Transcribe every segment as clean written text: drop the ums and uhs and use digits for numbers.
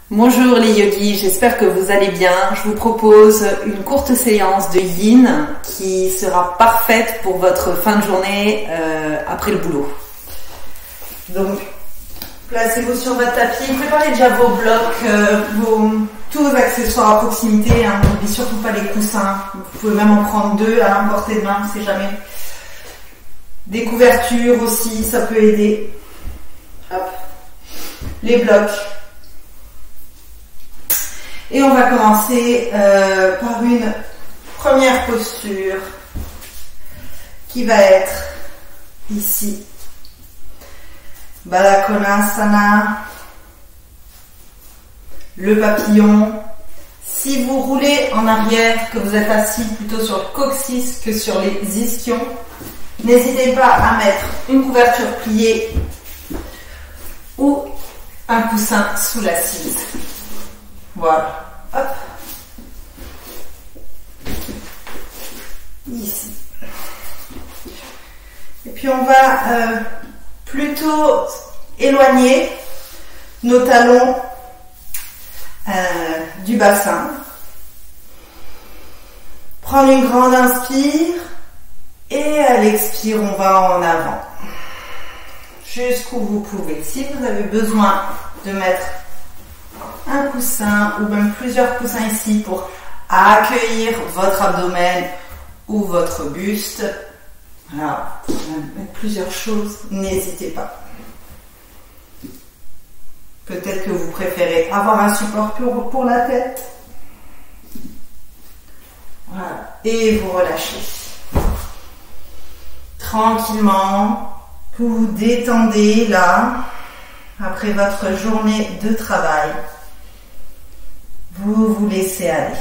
Bonjour les yogis, j'espère que vous allez bien. Je vous propose une courte séance de yin qui sera parfaite pour votre fin de journée après le boulot. Donc, placez-vous sur votre tapis, préparez déjà vos blocs, tous vos accessoires à proximité, hein. N'oubliez surtout pas les coussins, vous pouvez même en prendre deux à la portée de main, on ne sait jamais. Des couvertures aussi, ça peut aider. Hop. Les blocs. Et on va commencer par une première posture qui va être ici. Baddha Konasana, le papillon. Si vous roulez en arrière, que vous êtes assis plutôt sur le coccyx que sur les ischions, n'hésitez pas à mettre une couverture pliée ou un coussin sous l'assise. Voilà, hop, ici. Et puis on va plutôt éloigner nos talons du bassin. Prendre une grande inspire et à l'expire, on va en avant. Jusqu'où vous pouvez. Si vous avez besoin de mettre un coussin ou même plusieurs coussins ici pour accueillir votre abdomen ou votre buste. Voilà, vous pouvez mettre plusieurs choses, n'hésitez pas. Peut-être que vous préférez avoir un support pour la tête. Voilà, et vous relâchez. Tranquillement, vous vous détendez là, après votre journée de travail. Vous vous laissez aller.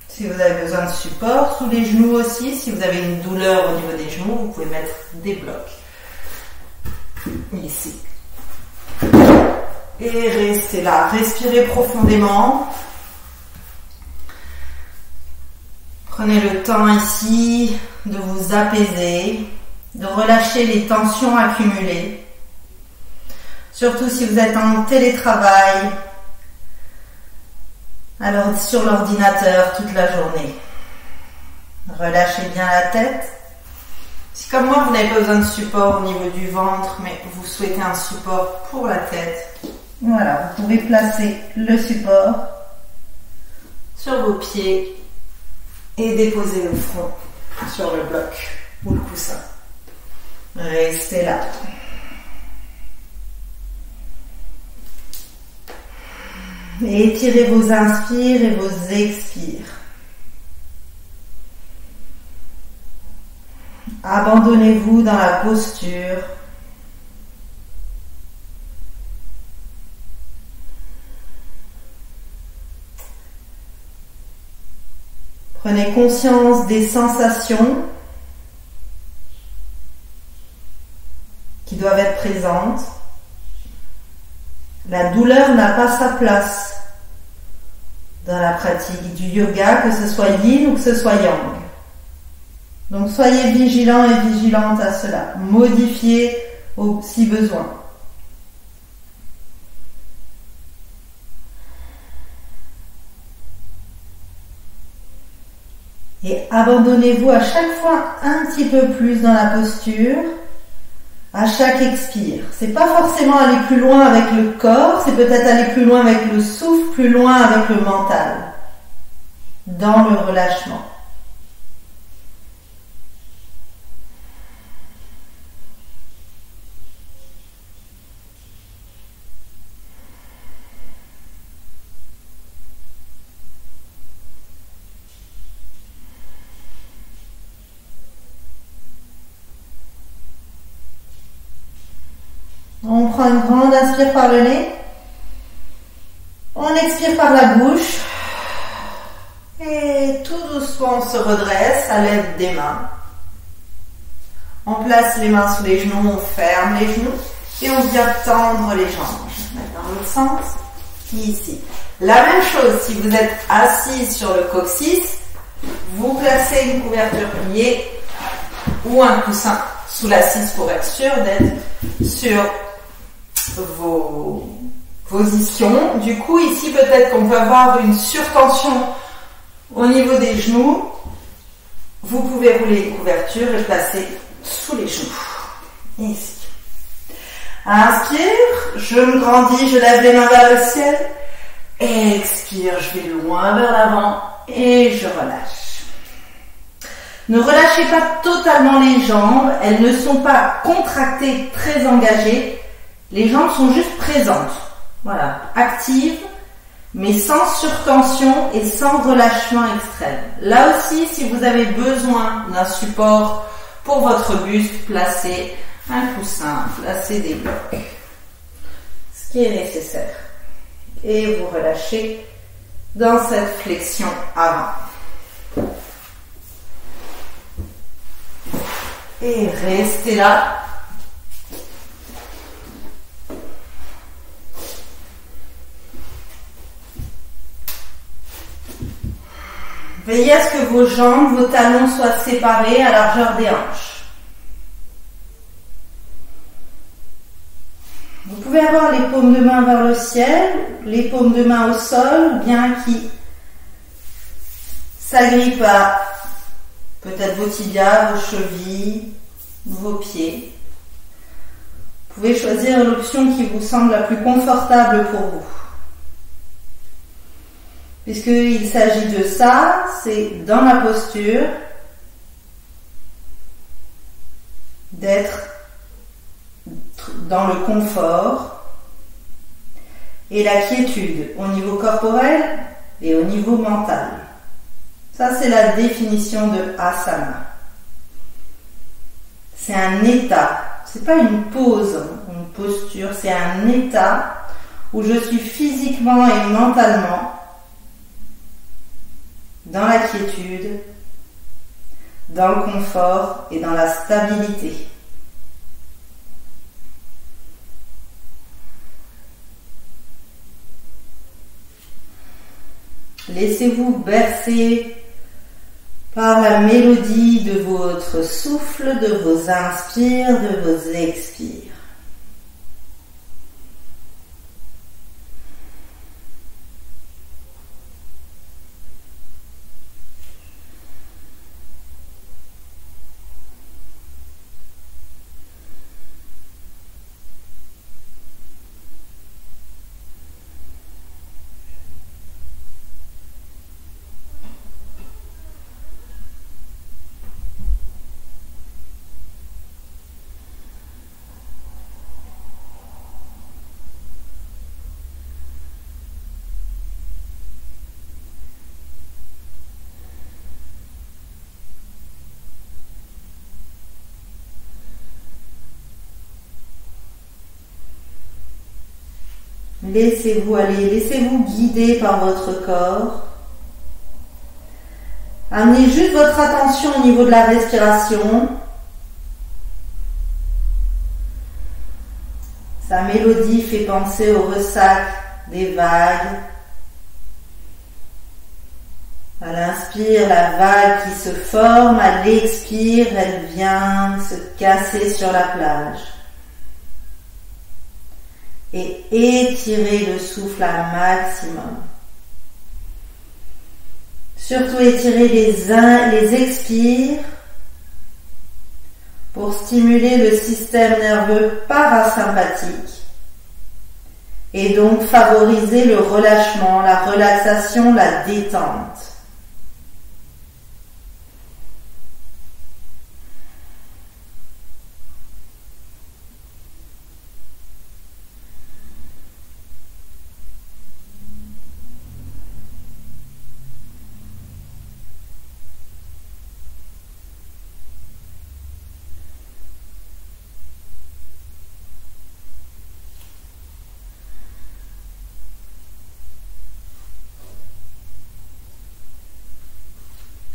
Si vous avez besoin de support, sous les genoux aussi, si vous avez une douleur au niveau des genoux, vous pouvez mettre des blocs. Ici. Et restez là. Respirez profondément. Prenez le temps ici de vous apaiser, de relâcher les tensions accumulées. Surtout si vous êtes en télétravail, alors sur l'ordinateur toute la journée. Relâchez bien la tête. Si comme moi vous n'avez pas besoin de support au niveau du ventre, mais vous souhaitez un support pour la tête, voilà, vous pouvez placer le support sur vos pieds et déposer le front sur le bloc ou le coussin. Restez là. Et étirez vos inspires et vos expires. Abandonnez-vous dans la posture. Prenez conscience des sensations qui doivent être présentes. La douleur n'a pas sa place dans la pratique du yoga, que ce soit yin ou que ce soit yang. Donc soyez vigilants et vigilantes à cela. Modifiez si besoin. Et abandonnez-vous à chaque fois un petit peu plus dans la posture. À chaque expire. C'est pas forcément aller plus loin avec le corps, c'est peut-être aller plus loin avec le souffle, plus loin avec le mental. Dans le relâchement. On prend une grande inspire par le nez. On expire par la bouche. Et tout doucement, on se redresse à l'aide des mains. On place les mains sous les genoux, on ferme les genoux. Et on vient tendre les jambes. Je vais mettre dans l'autre sens. Ici. La même chose, si vous êtes assis sur le coccyx, vous placez une couverture pliée ou un coussin sous l'assise pour être sûr d'être sur position. Du coup, ici, peut-être qu'on peut avoir une surtension au niveau des genoux. Vous pouvez rouler les couvertures et placer sous les genoux. Et ici. Inspire, je me grandis, je lève les mains vers le ciel. Expire, je vais loin vers l'avant et je relâche. Ne relâchez pas totalement les jambes, elles ne sont pas contractées, très engagées. Les jambes sont juste présentes. Voilà, actives, mais sans surtension et sans relâchement extrême. Là aussi, si vous avez besoin d'un support pour votre buste, placez un coussin, placez des blocs. Ce qui est nécessaire. Et vous relâchez dans cette flexion avant. Et restez là. Veillez à ce que vos jambes, vos talons soient séparés à largeur des hanches. Vous pouvez avoir les paumes de main vers le ciel, les paumes de main au sol, bien qui s'agrippent à peut-être vos tibias, vos chevilles, vos pieds. Vous pouvez choisir l'option qui vous semble la plus confortable pour vous. Puisqu'il s'agit de ça, c'est dans la posture d'être dans le confort et la quiétude au niveau corporel et au niveau mental. Ça, c'est la définition de asana. C'est un état, c'est pas une pose, une posture, c'est un état où je suis physiquement et mentalement dans la quiétude, dans le confort et dans la stabilité. Laissez-vous bercer par la mélodie de votre souffle, de vos inspires, de vos expires. Laissez-vous aller, laissez-vous guider par votre corps. Amenez juste votre attention au niveau de la respiration. Sa mélodie fait penser au ressac des vagues. À l'inspire, la vague qui se forme, à l'expire, elle vient se casser sur la plage. Et étirez le souffle un maximum. Surtout étirez les expires pour stimuler le système nerveux parasympathique et donc favoriser le relâchement, la relaxation, la détente.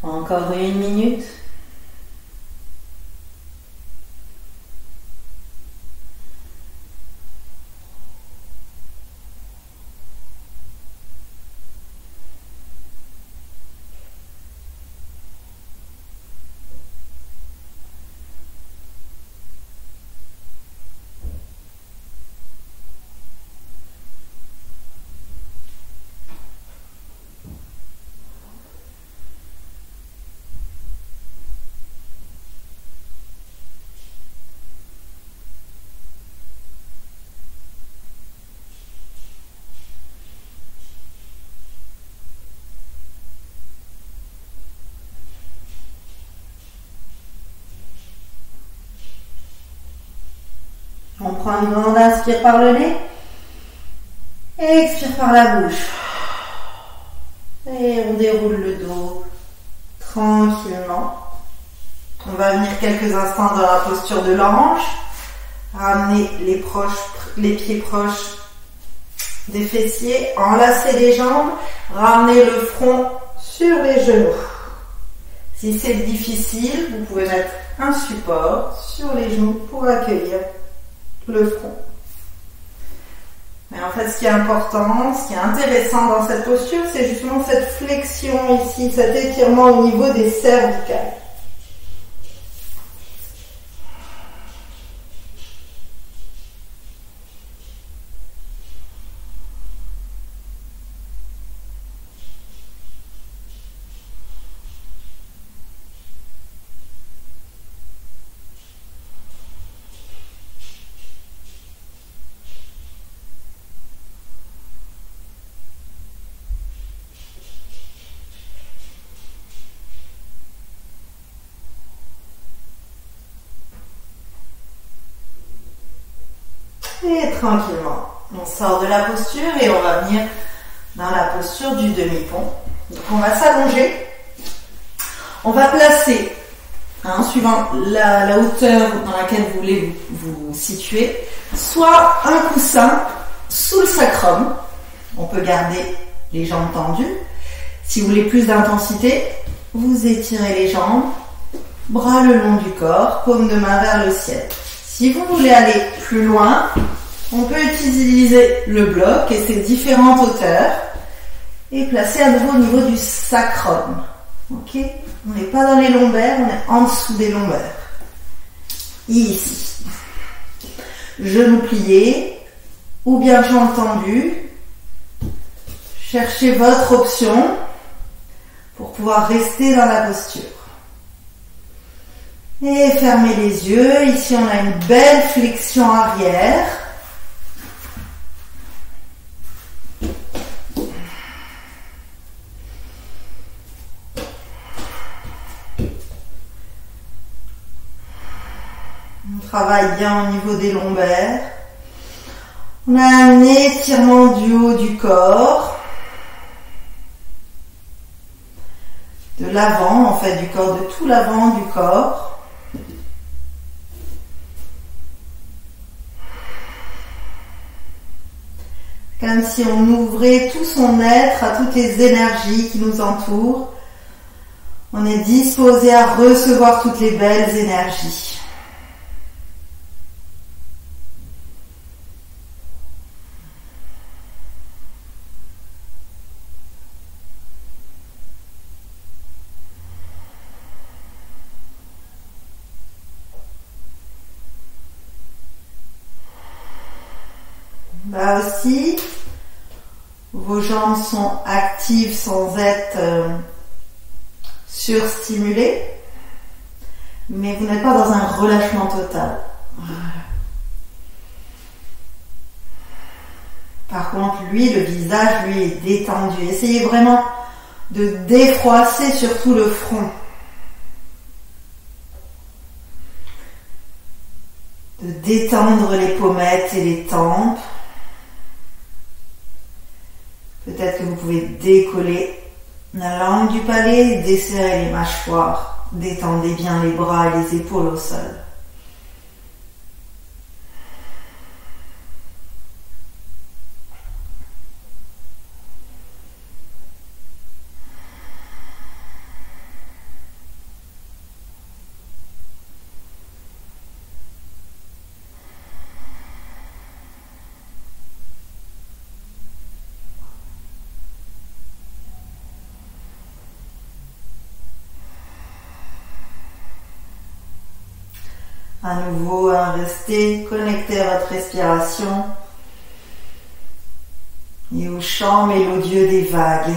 Encore 1 minute. prend une grande inspire par le nez. Expire par la bouche. Et on déroule le dos tranquillement. On va venir quelques instants dans la posture de l'ange. Ramener les pieds proches des fessiers. Enlacer les jambes. Ramener le front sur les genoux. Si c'est difficile, vous pouvez mettre un support sur les genoux pour accueillir le front. Mais en fait, ce qui est important, ce qui est intéressant dans cette posture, c'est justement cette flexion ici, cet étirement au niveau des cervicales. Et tranquillement, on sort de la posture et on va venir dans la posture du demi-pont. Donc on va s'allonger. On va placer, suivant la hauteur dans laquelle vous voulez vous situer, soit un coussin sous le sacrum. On peut garder les jambes tendues. Si vous voulez plus d'intensité, vous étirez les jambes, bras le long du corps, paume de main vers le ciel. Si vous voulez aller plus loin, on peut utiliser le bloc et ses différentes hauteurs et placer à nouveau au niveau du sacrum. Ok ? On n'est pas dans les lombaires, on est en dessous des lombaires. Ici. Genoux pliés ou bien jambes tendues. Cherchez votre option pour pouvoir rester dans la posture. Et fermez les yeux. Ici, on a une belle flexion arrière. On travaille bien au niveau des lombaires. On a un étirement du haut du corps. De l'avant, en fait, du corps, de tout l'avant du corps. Comme si on ouvrait tout son être à toutes les énergies qui nous entourent. On est disposé à recevoir toutes les belles énergies. Là aussi, vos jambes sont actives sans être surstimulées, mais vous n'êtes pas dans un relâchement total. Par contre, lui, le visage, lui, est détendu. Essayez vraiment de défroisser surtout le front. De détendre les pommettes et les tempes. Peut-être que vous pouvez décoller la langue du palais, desserrer les mâchoires, détendez bien les bras et les épaules au sol. À nouveau, restez connecté à votre respiration et au chant mélodieux des vagues.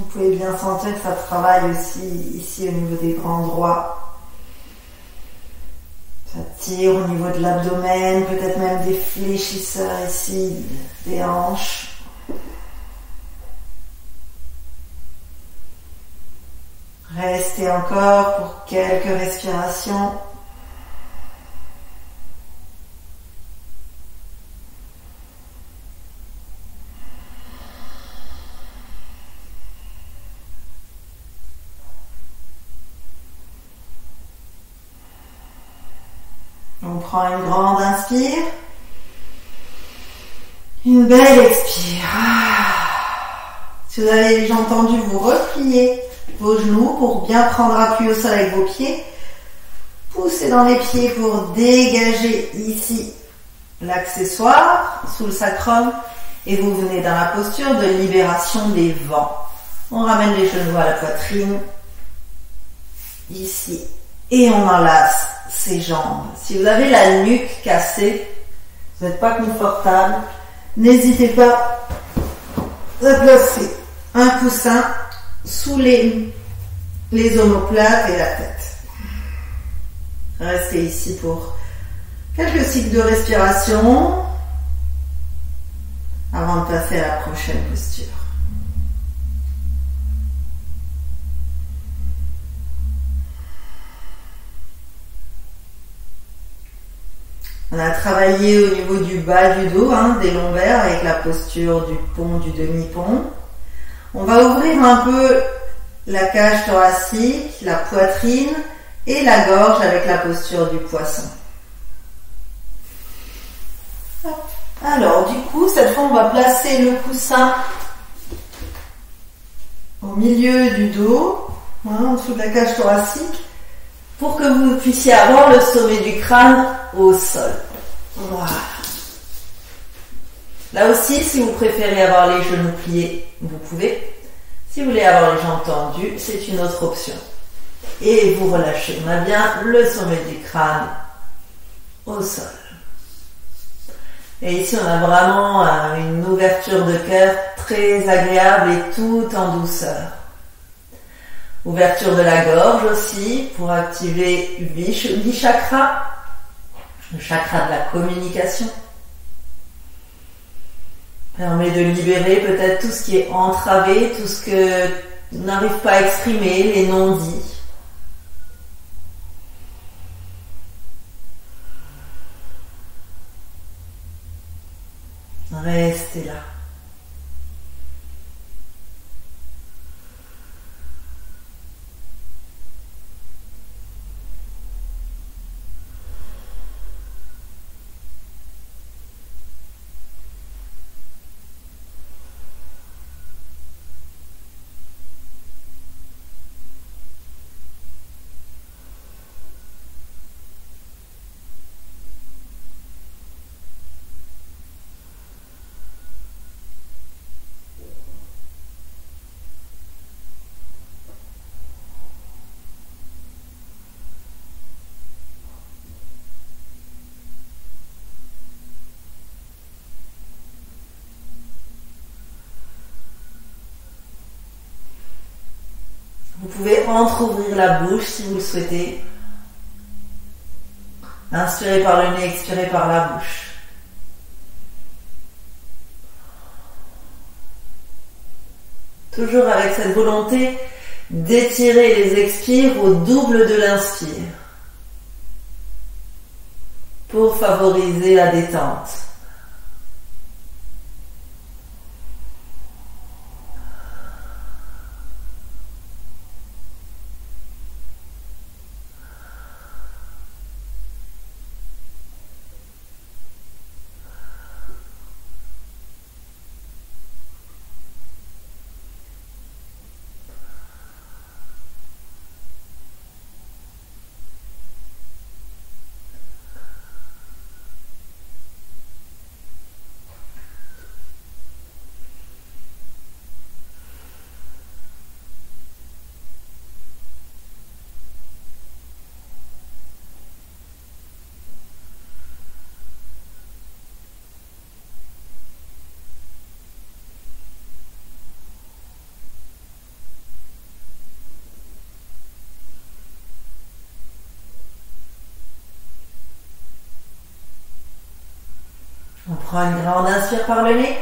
pouvez bien sentir que ça travaille aussi ici au niveau des grands droits. Ça tire au niveau de l'abdomen, peut-être même des fléchisseurs ici, des hanches. Restez encore pour quelques respirations. On prend une grande inspire. Une belle expire. Si vous avez déjà entendu, vous repliez vos genoux pour bien prendre appui au sol avec vos pieds. Poussez dans les pieds pour dégager ici l'accessoire sous le sacrum. Et vous venez dans la posture de libération des vents. On ramène les genoux à la poitrine. Ici. Et on enlace ses jambes. Si vous avez la nuque cassée, vous n'êtes pas confortable, n'hésitez pas à placer un coussin sous les omoplates et la tête. Restez ici pour quelques cycles de respiration avant de passer à la prochaine posture. On a travaillé au niveau du bas du dos, des lombaires, avec la posture du pont, du demi-pont. On va ouvrir un peu la cage thoracique, la poitrine et la gorge avec la posture du poisson. Alors, du coup, cette fois, on va placer le coussin au milieu du dos, en dessous de la cage thoracique, pour que vous puissiez avoir le sommet du crâne au sol. Voilà. Là aussi, si vous préférez avoir les genoux pliés, vous pouvez. Si vous voulez avoir les jambes tendues, c'est une autre option. Et vous relâchez. On a bien le sommet du crâne au sol. Et ici, on a vraiment une ouverture de cœur très agréable et tout en douceur. Ouverture de la gorge aussi pour activer 8 chakras, le chakra de la communication. Permet de libérer peut-être tout ce qui est entravé, tout ce que n'arrive pas à exprimer, les non-dits. Restez là. Vous pouvez entrouvrir la bouche si vous le souhaitez. Inspirez par le nez, expirez par la bouche. Toujours avec cette volonté d'étirer les expires au double de l'inspire pour favoriser la détente. prend une grande inspire par le nez.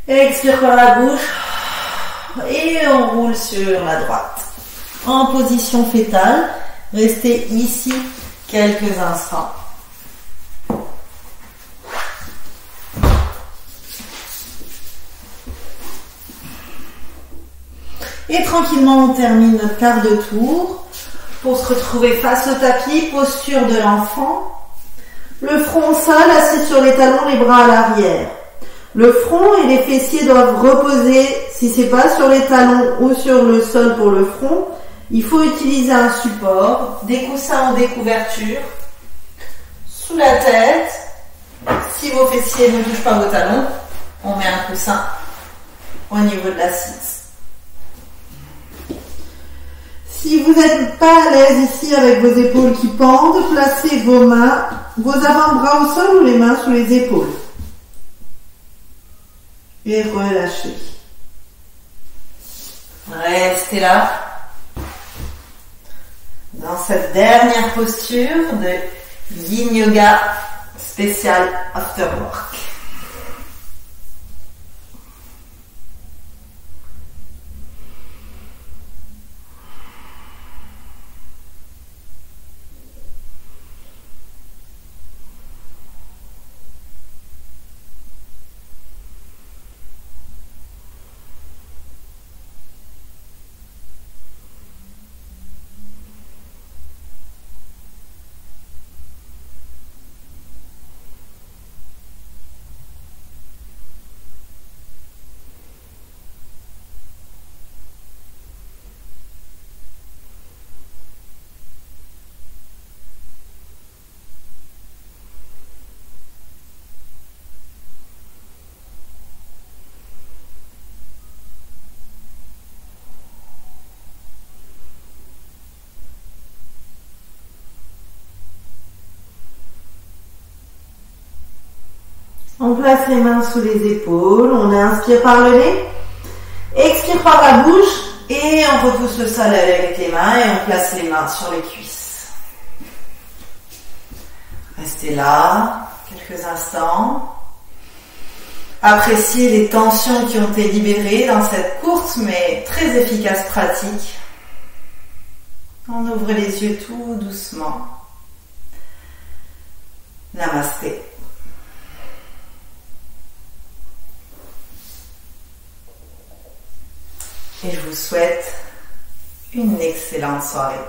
Expire par la bouche. Et on roule sur la droite. En position fétale. Restez ici quelques instants. Et tranquillement, on termine notre quart de tour pour se retrouver face au tapis, posture de l'enfant. Le front au sol, assis sur les talons, les bras à l'arrière. Le front et les fessiers doivent reposer, si c'est pas sur les talons ou sur le sol pour le front, il faut utiliser un support, des coussins ou des couvertures, sous la tête. Si vos fessiers ne touchent pas vos talons, on met un coussin au niveau de l'assise. Si vous n'êtes pas à l'aise ici avec vos épaules qui pendent, placez vos mains, vos avant-bras au sol ou les mains sous les épaules. Et relâchez. Restez là. Dans cette dernière posture de Yin Yoga spécial After Work. On place les mains sous les épaules, on inspire par le nez, expire par la bouche et on repousse le sol avec les mains et on place les mains sur les cuisses. Restez là quelques instants. Appréciez les tensions qui ont été libérées dans cette courte mais très efficace pratique. On ouvre les yeux tout doucement. Namasté. Et je vous souhaite une excellente soirée.